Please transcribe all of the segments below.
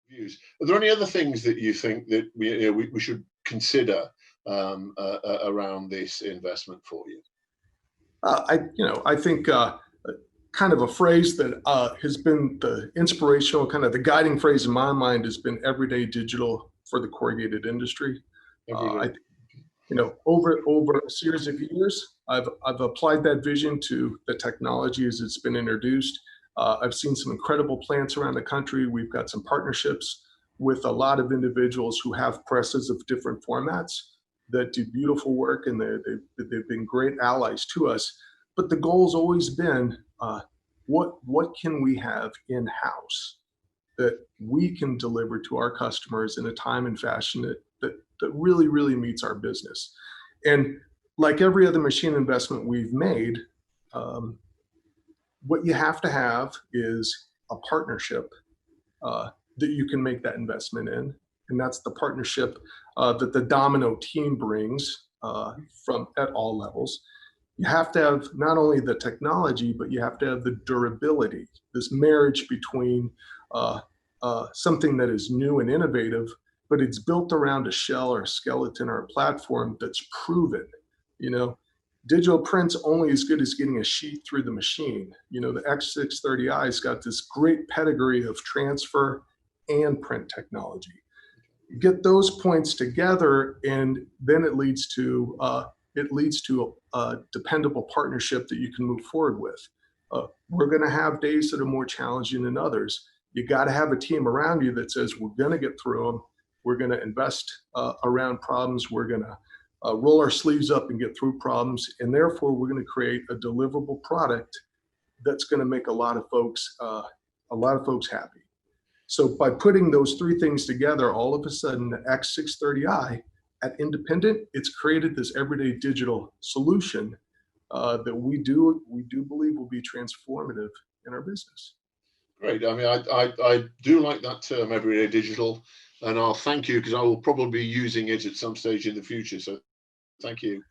views. Are there any other things that you think that we should consider around this investment for you? I think kind of a phrase that has been the inspirational, kind of the guiding phrase in my mind has been everyday digital for the corrugated industry. I over a series of years, I've applied that vision to the technology as it's been introduced. I've seen some incredible plants around the country. We've got some partnerships with a lot of individuals who have presses of different formats that do beautiful work, and they've been great allies to us. But the goal's always been, what can we have in-house that we can deliver to our customers in a time and fashion that really, really meets our business. And like every other machine investment we've made, what you have to have is a partnership that you can make that investment in. And that's the partnership that the Domino team brings from at all levels. You have to have not only the technology, but you have to have the durability, this marriage between something that is new and innovative, but it's built around a shell or a skeleton or a platform that's proven. Digital print's only as good as getting a sheet through the machine. The X630i's got this great pedigree of transfer and print technology. You get those points together, and then it leads to a dependable partnership that you can move forward with. We're going to have days that are more challenging than others. You got to have a team around you that says, we're going to get through them. We're going to invest around problems. We're going to roll our sleeves up and get through problems. And therefore, we're going to create a deliverable product that's going to make a lot of folks happy. So by putting those three things together, all of a sudden, the X630i at Independent, it's created this everyday digital solution that we do believe will be transformative in our business. Great. I mean, I do like that term, everyday digital, and I'll thank you because I will probably be using it at some stage in the future. So thank you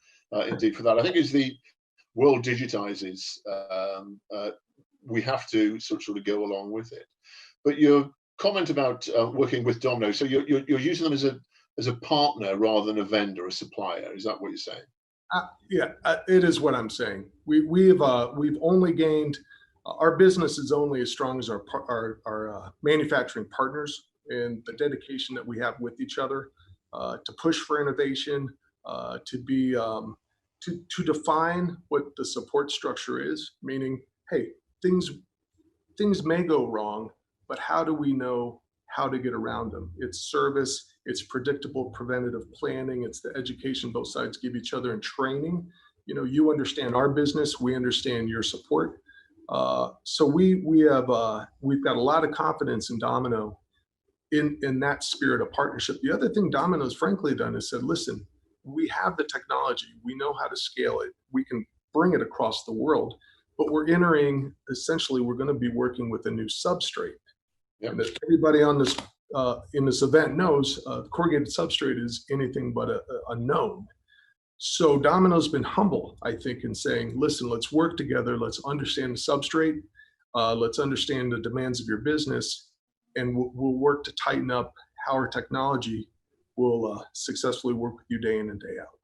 indeed for that. I think as the world digitizes, we have to sort of go along with it. But your comment about working with Domino, so you're using them as a partner rather than a vendor, a supplier. Is that what you're saying? Yeah, it is what I'm saying. We've only gained, our business is only as strong as our manufacturing partners and the dedication that we have with each other to push for innovation, to define what the support structure is. Meaning, hey, things may go wrong, but how do we know how to get around them? It's service, it's predictable preventative planning, it's the education both sides give each other and training. You understand our business, we understand your support. So we've got a lot of confidence in Domino in that spirit of partnership. The other thing Domino's frankly done is said, listen, we have the technology, we know how to scale it, we can bring it across the world, but we're going to be working with a new substrate. Yep. And as everybody on this in this event knows, corrugated substrate is anything but a known. So Domino's been humble, I think, in saying, listen, let's work together, let's understand the substrate, let's understand the demands of your business, and we'll work to tighten up how our technology will successfully work with you day in and day out.